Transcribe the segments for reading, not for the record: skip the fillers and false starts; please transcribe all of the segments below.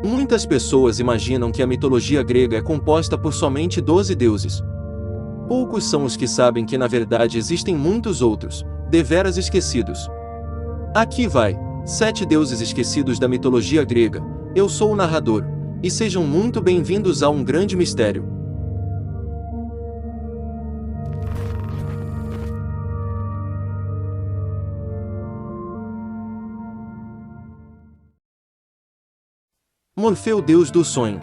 Muitas pessoas imaginam que a mitologia grega é composta por somente 12 deuses. Poucos são os que sabem que na verdade existem muitos outros, deveras esquecidos. Aqui vai, 7 deuses esquecidos da mitologia grega. Eu sou o narrador, e sejam muito bem-vindos a um grande mistério. Morfeu, deus do sonho.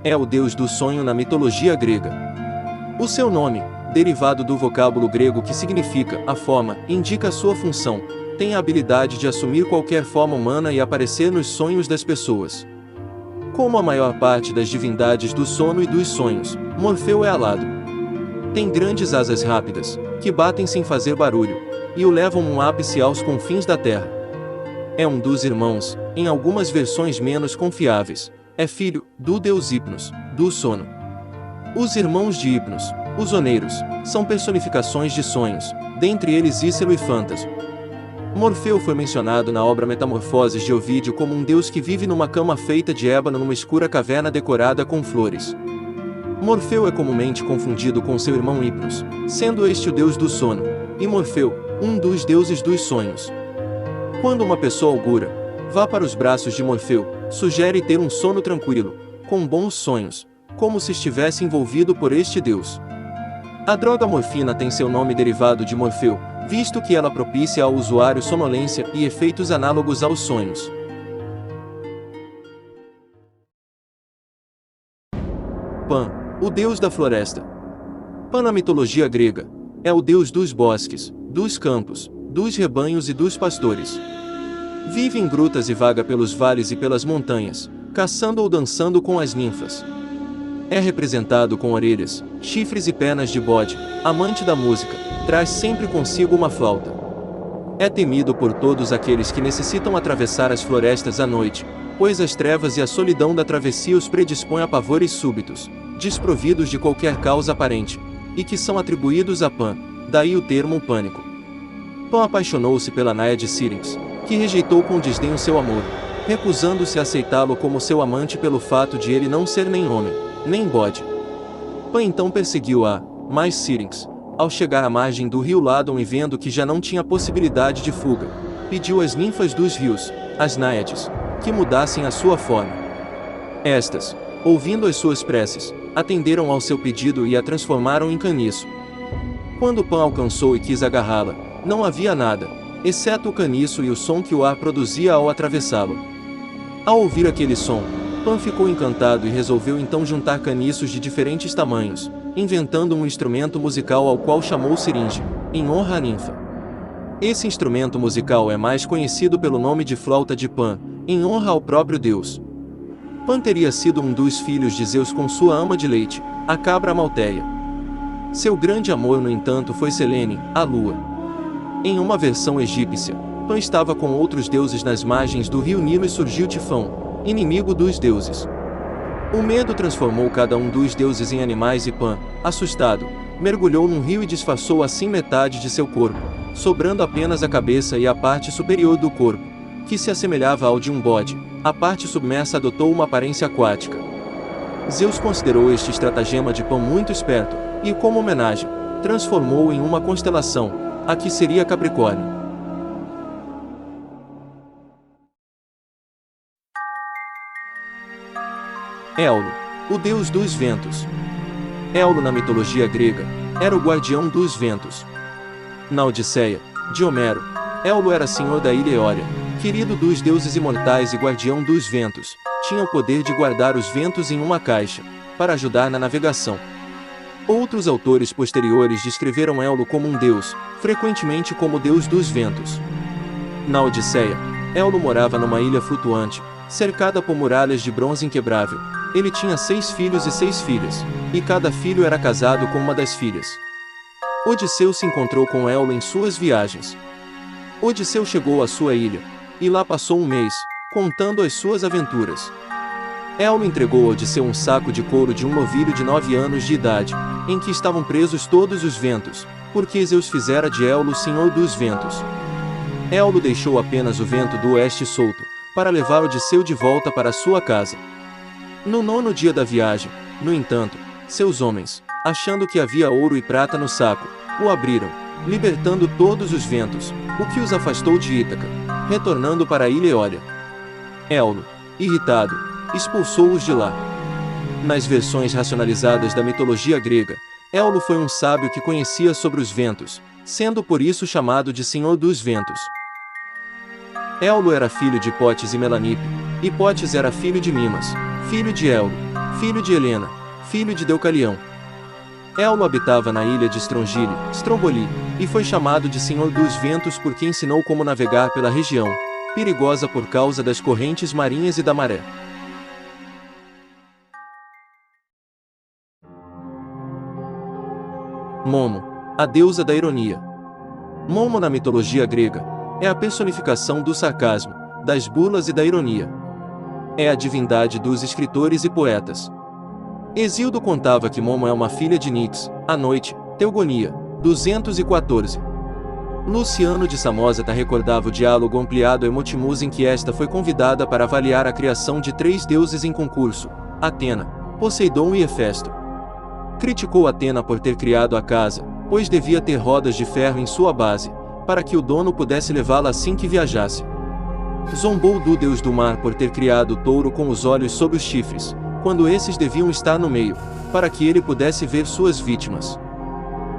É o deus do sonho na mitologia grega. O seu nome, derivado do vocábulo grego que significa a forma, indica a sua função. Tem a habilidade de assumir qualquer forma humana e aparecer nos sonhos das pessoas. Como a maior parte das divindades do sono e dos sonhos, Morfeu é alado. Tem grandes asas rápidas, que batem sem fazer barulho, e o levam num ápice aos confins da terra. É um dos irmãos, em algumas versões menos confiáveis, é filho do deus Hipnos, do sono. Os irmãos de Hipnos, os oneiros, são personificações de sonhos, dentre eles Ícero e Fântaso. Morfeu foi mencionado na obra Metamorfoses de Ovídio como um deus que vive numa cama feita de ébano numa escura caverna decorada com flores. Morfeu é comumente confundido com seu irmão Hipnos, sendo este o deus do sono, e Morfeu, um dos deuses dos sonhos. Quando uma pessoa augura, vá para os braços de Morfeu, sugere ter um sono tranquilo, com bons sonhos, como se estivesse envolvido por este deus. A droga morfina tem seu nome derivado de Morfeu, visto que ela propicia ao usuário sonolência e efeitos análogos aos sonhos. Pan, o deus da floresta. Pan na mitologia grega, é o deus dos bosques, dos campos, dos rebanhos e dos pastores. Vive em grutas e vaga pelos vales e pelas montanhas, caçando ou dançando com as ninfas. É representado com orelhas, chifres e pernas de bode, amante da música, traz sempre consigo uma flauta. É temido por todos aqueles que necessitam atravessar as florestas à noite, pois as trevas e a solidão da travessia os predispõem a pavores súbitos, desprovidos de qualquer causa aparente, e que são atribuídos a Pan, daí o termo pânico. Pan apaixonou-se pela náiade Sírinx, que rejeitou com desdenho seu amor, recusando-se a aceitá-lo como seu amante pelo fato de ele não ser nem homem, nem bode. Pan então perseguiu-a, mas Sírinx, ao chegar à margem do rio Ládon e vendo que já não tinha possibilidade de fuga, pediu às ninfas dos rios, as náiades, que mudassem a sua forma. Estas, ouvindo as suas preces, atenderam ao seu pedido e a transformaram em caniço. Quando Pan alcançou e quis agarrá-la, não havia nada, exceto o caniço e o som que o ar produzia ao atravessá-lo. Ao ouvir aquele som, Pan ficou encantado e resolveu então juntar caniços de diferentes tamanhos, inventando um instrumento musical ao qual chamou siringe, em honra à ninfa. Esse instrumento musical é mais conhecido pelo nome de flauta de Pan, em honra ao próprio deus. Pan teria sido um dos filhos de Zeus com sua ama de leite, a cabra Amalteia. Seu grande amor, no entanto, foi Selene, a lua. Em uma versão egípcia, Pan estava com outros deuses nas margens do rio Nilo e surgiu Tifão, inimigo dos deuses. O medo transformou cada um dos deuses em animais e Pan, assustado, mergulhou num rio e disfarçou assim metade de seu corpo, sobrando apenas a cabeça e a parte superior do corpo, que se assemelhava ao de um bode. A parte submersa adotou uma aparência aquática. Zeus considerou este estratagema de Pan muito esperto, e como homenagem, transformou-o em uma constelação, a que seria Capricórnio. Éolo, o deus dos ventos. Éolo na mitologia grega, era o guardião dos ventos. Na Odisseia, de Homero, Éolo era senhor da ilha Eólia, querido dos deuses imortais e guardião dos ventos, tinha o poder de guardar os ventos em uma caixa, para ajudar na navegação. Outros autores posteriores descreveram Éolo como um deus, frequentemente como deus dos ventos. Na Odisseia, Éolo morava numa ilha flutuante, cercada por muralhas de bronze inquebrável. Ele tinha 6 filhos e 6 filhas, e cada filho era casado com uma das filhas. Odisseu se encontrou com Éolo em suas viagens. Odisseu chegou à sua ilha, e lá passou um mês, contando as suas aventuras. Éolo entregou a Odisseu um saco de couro de um novilho de 9 anos de idade, em que estavam presos todos os ventos, porque Zeus fizera de Éolo o senhor dos ventos. Éolo deixou apenas o vento do oeste solto, para levar Odisseu de volta para sua casa. No 9º dia da viagem, no entanto, seus homens, achando que havia ouro e prata no saco, o abriram, libertando todos os ventos, o que os afastou de Ítaca, retornando para a ilha Eólia. Éolo, irritado, expulsou-os de lá. Nas versões racionalizadas da mitologia grega, Éolo foi um sábio que conhecia sobre os ventos, sendo por isso chamado de Senhor dos Ventos. Éolo era filho de Hipótis e Melanippe. Hipótis era filho de Mimas, filho de Éolo, filho de Helena, filho de Deucalião. Éolo habitava na ilha de Stromboli, e foi chamado de Senhor dos Ventos porque ensinou como navegar pela região, perigosa por causa das correntes marinhas e da maré. Momo, a deusa da ironia. Momo na mitologia grega é a personificação do sarcasmo, das burlas e da ironia. É a divindade dos escritores e poetas. Hesíodo contava que Momo é uma filha de Nix, à noite, Teogonia, 214. Luciano de Samosata recordava o diálogo ampliado a Emotimus em que esta foi convidada para avaliar a criação de 3 deuses em concurso, Atena, Poseidon e Hefesto. Criticou Atena por ter criado a casa, pois devia ter rodas de ferro em sua base, para que o dono pudesse levá-la assim que viajasse. Zombou do deus do mar por ter criado o touro com os olhos sob os chifres, quando esses deviam estar no meio, para que ele pudesse ver suas vítimas.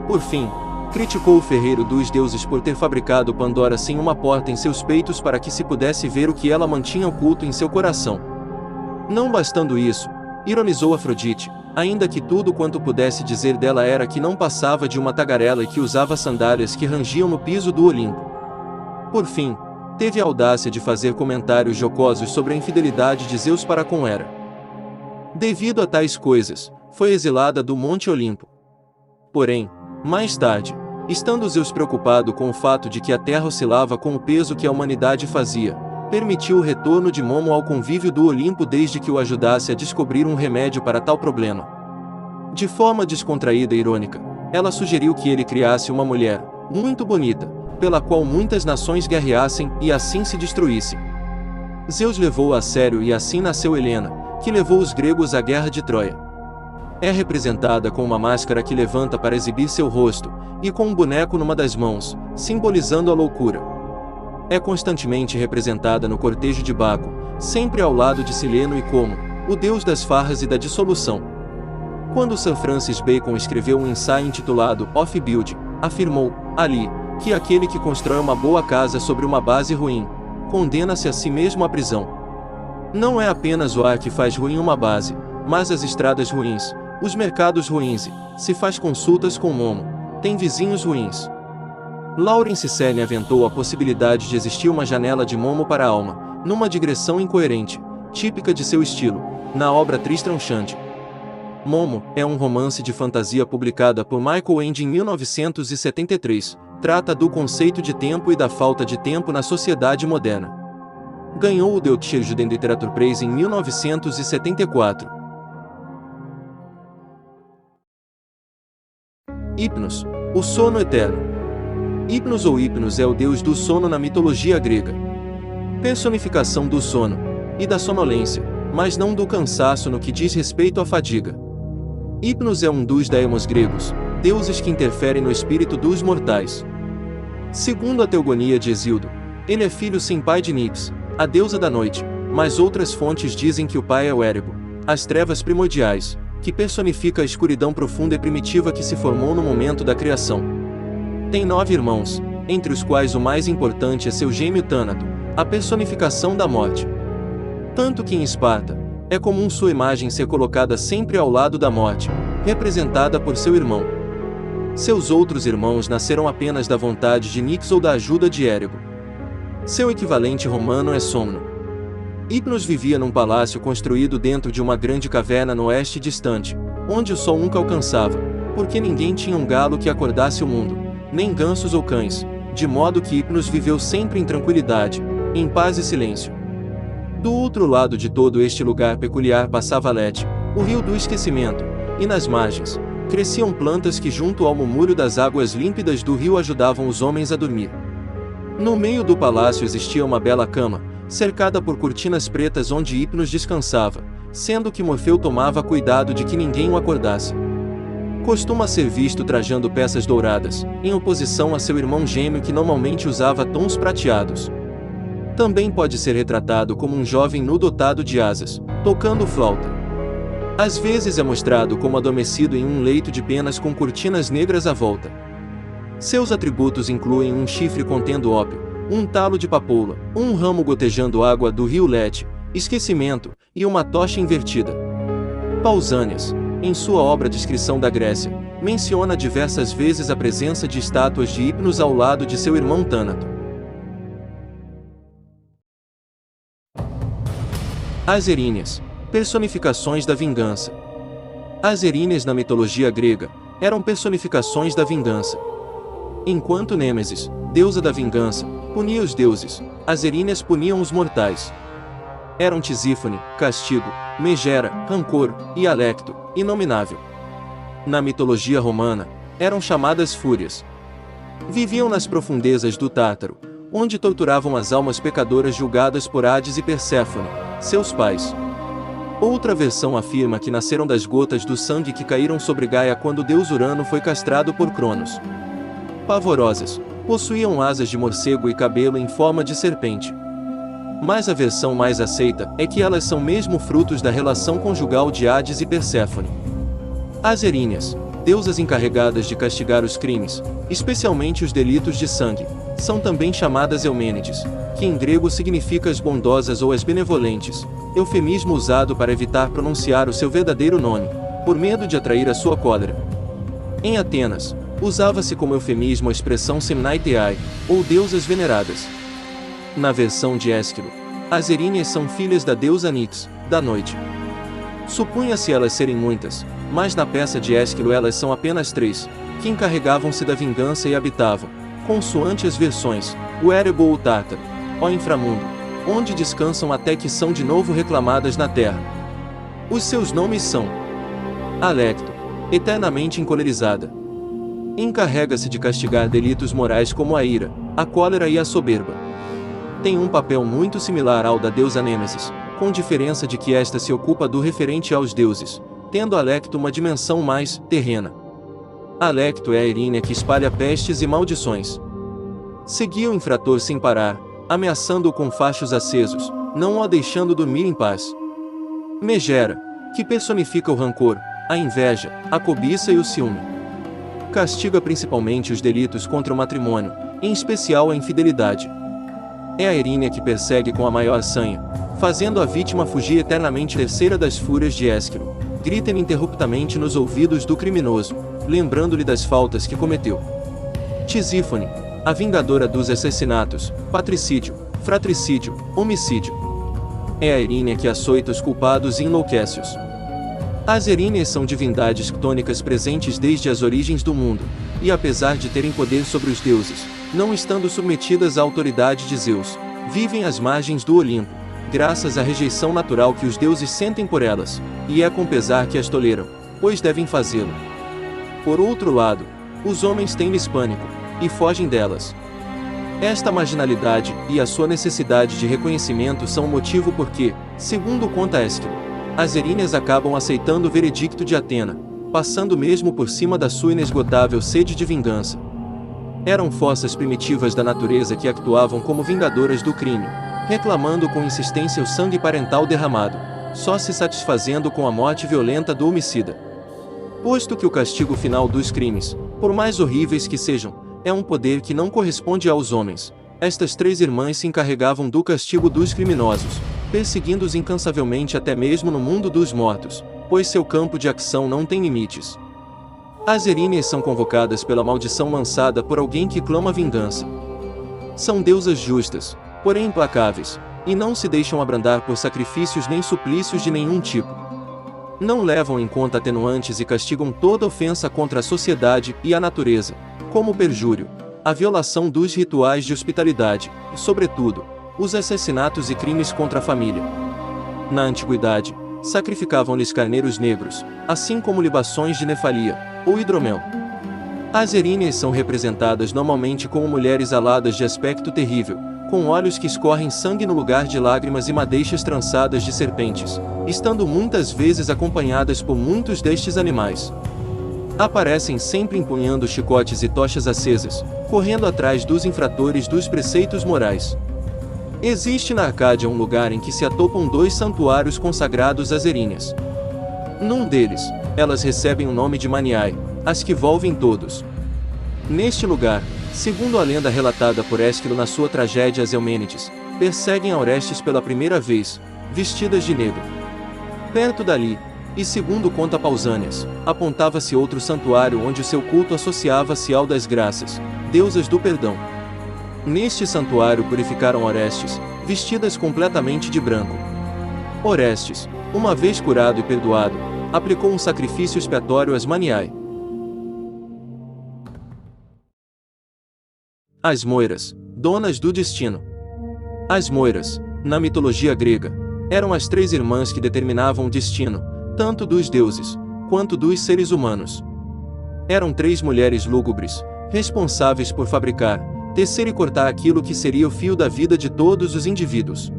Por fim, criticou o ferreiro dos deuses por ter fabricado Pandora sem uma porta em seus peitos para que se pudesse ver o que ela mantinha oculto em seu coração. Não bastando isso, ironizou Afrodite, ainda que tudo quanto pudesse dizer dela era que não passava de uma tagarela e que usava sandálias que rangiam no piso do Olimpo. Por fim, teve a audácia de fazer comentários jocosos sobre a infidelidade de Zeus para com Hera. Devido a tais coisas, foi exilada do Monte Olimpo. Porém, mais tarde, estando Zeus preocupado com o fato de que a Terra oscilava com o peso que a humanidade fazia, permitiu o retorno de Momo ao convívio do Olimpo desde que o ajudasse a descobrir um remédio para tal problema. De forma descontraída e irônica, ela sugeriu que ele criasse uma mulher, muito bonita, pela qual muitas nações guerreassem e assim se destruíssem. Zeus levou-a a sério e assim nasceu Helena, que levou os gregos à guerra de Troia. É representada com uma máscara que levanta para exibir seu rosto, e com um boneco numa das mãos, simbolizando a loucura. É constantemente representada no cortejo de Baco, sempre ao lado de Sileno e Como, o deus das farras e da dissolução. Quando Sir Francis Bacon escreveu um ensaio intitulado Off Building, afirmou, ali, que aquele que constrói uma boa casa sobre uma base ruim, condena-se a si mesmo à prisão. Não é apenas o ar que faz ruim uma base, mas as estradas ruins, os mercados ruins e, se faz consultas com Momo, tem vizinhos ruins. Laurence Selye aventou a possibilidade de existir uma janela de Momo para a alma, numa digressão incoerente, típica de seu estilo, na obra Tristram Shandy. Momo é um romance de fantasia publicada por Michael Ende em 1973, trata do conceito de tempo e da falta de tempo na sociedade moderna. Ganhou o Deutsche Jugendliteratur Preis em 1974. Hypnos, o sono eterno. Hypnos ou Hypnos é o deus do sono na mitologia grega. Personificação do sono e da sonolência, mas não do cansaço no que diz respeito à fadiga. Hypnos é um dos daemons gregos, deuses que interferem no espírito dos mortais. Segundo a Teogonia de Hesíodo, ele é filho sem pai de Nix, a deusa da noite, mas outras fontes dizem que o pai é o Érebo, as trevas primordiais, que personifica a escuridão profunda e primitiva que se formou no momento da criação. Tem 9 irmãos, entre os quais o mais importante é seu gêmeo Tânato, a personificação da morte. Tanto que em Esparta, é comum sua imagem ser colocada sempre ao lado da morte, representada por seu irmão. Seus outros irmãos nasceram apenas da vontade de Nix ou da ajuda de Érebo. Seu equivalente romano é Somno. Hypnos vivia num palácio construído dentro de uma grande caverna no oeste distante, onde o sol nunca alcançava, porque ninguém tinha um galo que acordasse o mundo, nem gansos ou cães, de modo que Hypnos viveu sempre em tranquilidade, em paz e silêncio. Do outro lado de todo este lugar peculiar passava Lete, o rio do esquecimento, e nas margens, cresciam plantas que junto ao murmúrio das águas límpidas do rio ajudavam os homens a dormir. No meio do palácio existia uma bela cama, cercada por cortinas pretas onde Hipnos descansava, sendo que Morfeu tomava cuidado de que ninguém o acordasse. Costuma ser visto trajando peças douradas, em oposição a seu irmão gêmeo que normalmente usava tons prateados. Também pode ser retratado como um jovem nu dotado de asas, tocando flauta. Às vezes é mostrado como adormecido em um leito de penas com cortinas negras à volta. Seus atributos incluem um chifre contendo ópio, um talo de papoula, um ramo gotejando água do rio Lete, esquecimento, e uma tocha invertida. Pausânias, em sua obra Descrição da Grécia, menciona diversas vezes a presença de estátuas de Hipnos ao lado de seu irmão Tânato. As Eríneas, personificações da vingança. As Eríneas na mitologia grega eram personificações da vingança. Enquanto Nêmesis, deusa da vingança, punia os deuses, as Eríneas puniam os mortais. Eram Tisífone, castigo, Megera, rancor, e Alecto, inominável. Na mitologia romana, eram chamadas Fúrias. Viviam nas profundezas do Tártaro, onde torturavam as almas pecadoras julgadas por Hades e Perséfone, seus pais. Outra versão afirma que nasceram das gotas do sangue que caíram sobre Gaia quando o deus Urano foi castrado por Cronos. Pavorosas, possuíam asas de morcego e cabelo em forma de serpente. Mas a versão mais aceita é que elas são mesmo frutos da relação conjugal de Hades e Perséfone. As Eríneas, deusas encarregadas de castigar os crimes, especialmente os delitos de sangue, são também chamadas Eumênides, que em grego significa as bondosas ou as benevolentes, eufemismo usado para evitar pronunciar o seu verdadeiro nome, por medo de atrair a sua cólera. Em Atenas, usava-se como eufemismo a expressão Semnaiteai, ou deusas veneradas. Na versão de Ésquilo, as Eríneas são filhas da deusa Nix, da noite. Supunha-se elas serem muitas, mas na peça de Ésquilo elas são apenas 3, que encarregavam-se da vingança e habitavam, consoante as versões, o Erebo ou o Tártaro, ó inframundo, onde descansam até que são de novo reclamadas na terra. Os seus nomes são Alecto, eternamente encolerizada. Encarrega-se de castigar delitos morais como a ira, a cólera e a soberba. Tem um papel muito similar ao da deusa Nêmesis, com diferença de que esta se ocupa do referente aos deuses, tendo Alecto uma dimensão mais terrena. Alecto é a Erínia que espalha pestes e maldições. Seguia o infrator sem parar, ameaçando-o com fachos acesos, não o deixando dormir em paz. Megera, que personifica o rancor, a inveja, a cobiça e o ciúme. Castiga principalmente os delitos contra o matrimônio, em especial a infidelidade. É a Erínia que persegue com a maior sanha, fazendo a vítima fugir eternamente. Terceira das fúrias de Ésquilo, grita ininterruptamente nos ouvidos do criminoso, lembrando-lhe das faltas que cometeu. Tisífone, a vingadora dos assassinatos, patricídio, fratricídio, homicídio. É a Erínia que açoita os culpados e enlouquece-os. As Eríneas são divindades ctônicas presentes desde as origens do mundo, e apesar de terem poder sobre os deuses, não estando submetidas à autoridade de Zeus, vivem às margens do Olimpo, graças à rejeição natural que os deuses sentem por elas, e é com pesar que as toleram, pois devem fazê-lo. Por outro lado, os homens têm-lhes pânico, e fogem delas. Esta marginalidade e a sua necessidade de reconhecimento são o motivo por que, segundo conta Ésquilo, as Eríneas acabam aceitando o veredicto de Atena, passando mesmo por cima da sua inesgotável sede de vingança. Eram forças primitivas da natureza que actuavam como vingadoras do crime, reclamando com insistência o sangue parental derramado, só se satisfazendo com a morte violenta do homicida. Posto que o castigo final dos crimes, por mais horríveis que sejam, é um poder que não corresponde aos homens, estas 3 irmãs se encarregavam do castigo dos criminosos, perseguindo-os incansavelmente até mesmo no mundo dos mortos, pois seu campo de ação não tem limites. As Eríneas são convocadas pela maldição lançada por alguém que clama vingança. São deusas justas, porém implacáveis, e não se deixam abrandar por sacrifícios nem suplícios de nenhum tipo. Não levam em conta atenuantes e castigam toda ofensa contra a sociedade e a natureza, como o perjúrio, a violação dos rituais de hospitalidade, e, sobretudo, os assassinatos e crimes contra a família. Na antiguidade, sacrificavam-lhes carneiros negros, assim como libações de nefalia, ou hidromel. As Eríneas são representadas normalmente como mulheres aladas de aspecto terrível, com olhos que escorrem sangue no lugar de lágrimas e madeixas trançadas de serpentes, estando muitas vezes acompanhadas por muitos destes animais. Aparecem sempre empunhando chicotes e tochas acesas, correndo atrás dos infratores dos preceitos morais. Existe na Arcádia um lugar em que se atopam 2 santuários consagrados às Erinhas. Num deles, elas recebem o nome de Maniae, as que volvem todos. Neste lugar, segundo a lenda relatada por Ésquilo na sua tragédia As Eumênides, perseguem a Orestes pela primeira vez, vestidas de negro. Perto dali, e segundo conta Pausânias, apontava-se outro santuário onde o seu culto associava-se ao das graças, deusas do perdão. Neste santuário purificaram Orestes, vestidas completamente de branco. Orestes, uma vez curado e perdoado, aplicou um sacrifício expiatório às Maniae. As Moiras, donas do destino. As Moiras, na mitologia grega, eram as 3 irmãs que determinavam o destino, tanto dos deuses, quanto dos seres humanos. Eram 3 mulheres lúgubres, responsáveis por fabricar, tecer e cortar aquilo que seria o fio da vida de todos os indivíduos.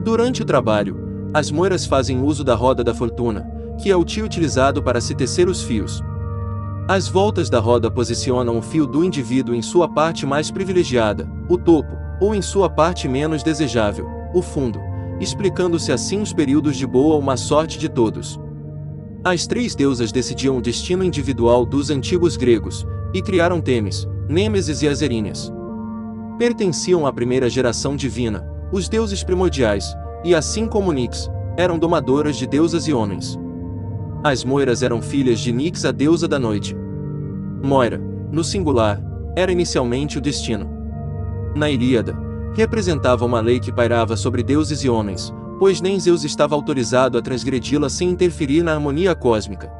Durante o trabalho, as moiras fazem uso da roda da fortuna, que é o tio utilizado para se tecer os fios. As voltas da roda posicionam o fio do indivíduo em sua parte mais privilegiada, o topo, ou em sua parte menos desejável, o fundo, explicando-se assim os períodos de boa ou má sorte de todos. As 3 deusas decidiam o destino individual dos antigos gregos, e criaram Temis, Nêmesis e as Erinhas. Pertenciam à primeira geração divina, os deuses primordiais, e assim como Nix, eram domadoras de deusas e homens. As Moiras eram filhas de Nix, a deusa da noite. Moira, no singular, era inicialmente o destino. Na Ilíada, representava uma lei que pairava sobre deuses e homens, pois nem Zeus estava autorizado a transgredi-la sem interferir na harmonia cósmica.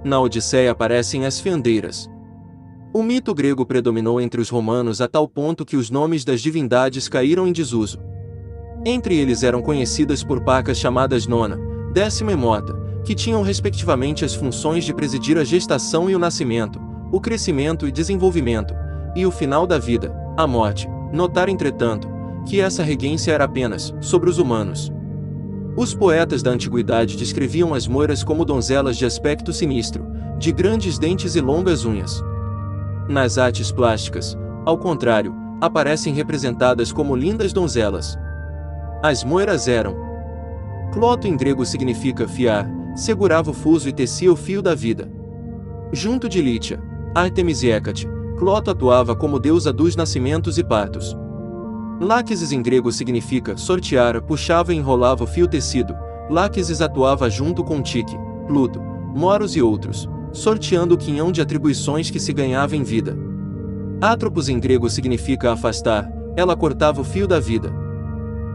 Na Odisseia aparecem as Feandeiras. O mito grego predominou entre os romanos a tal ponto que os nomes das divindades caíram em desuso. Entre eles eram conhecidas por pacas chamadas Nona, Décima e Mota, que tinham respectivamente as funções de presidir a gestação e o nascimento, o crescimento e desenvolvimento, e o final da vida, a morte. Notar, entretanto, que essa regência era apenas sobre os humanos. Os poetas da antiguidade descreviam as moiras como donzelas de aspecto sinistro, de grandes dentes e longas unhas. Nas artes plásticas, ao contrário, aparecem representadas como lindas donzelas. As moiras eram. Cloto em grego significa fiar, segurava o fuso e tecia o fio da vida. Junto de Lítia, Ártemis e Hécate, Cloto atuava como deusa dos nascimentos e partos. Láquesis em grego significa sortear, puxava e enrolava o fio tecido. Láquesis atuava junto com Tique, Pluto, Moros e outros, sorteando o quinhão de atribuições que se ganhava em vida. Átropos em grego significa afastar, ela cortava o fio da vida.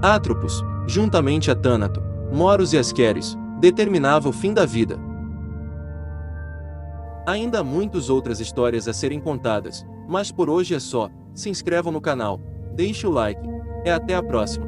Átropos, juntamente a Tânato, Moros e Asqueres, determinava o fim da vida. Ainda há muitas outras histórias a serem contadas, mas por hoje é só. Se inscrevam no canal, deixe o like, e até a próxima.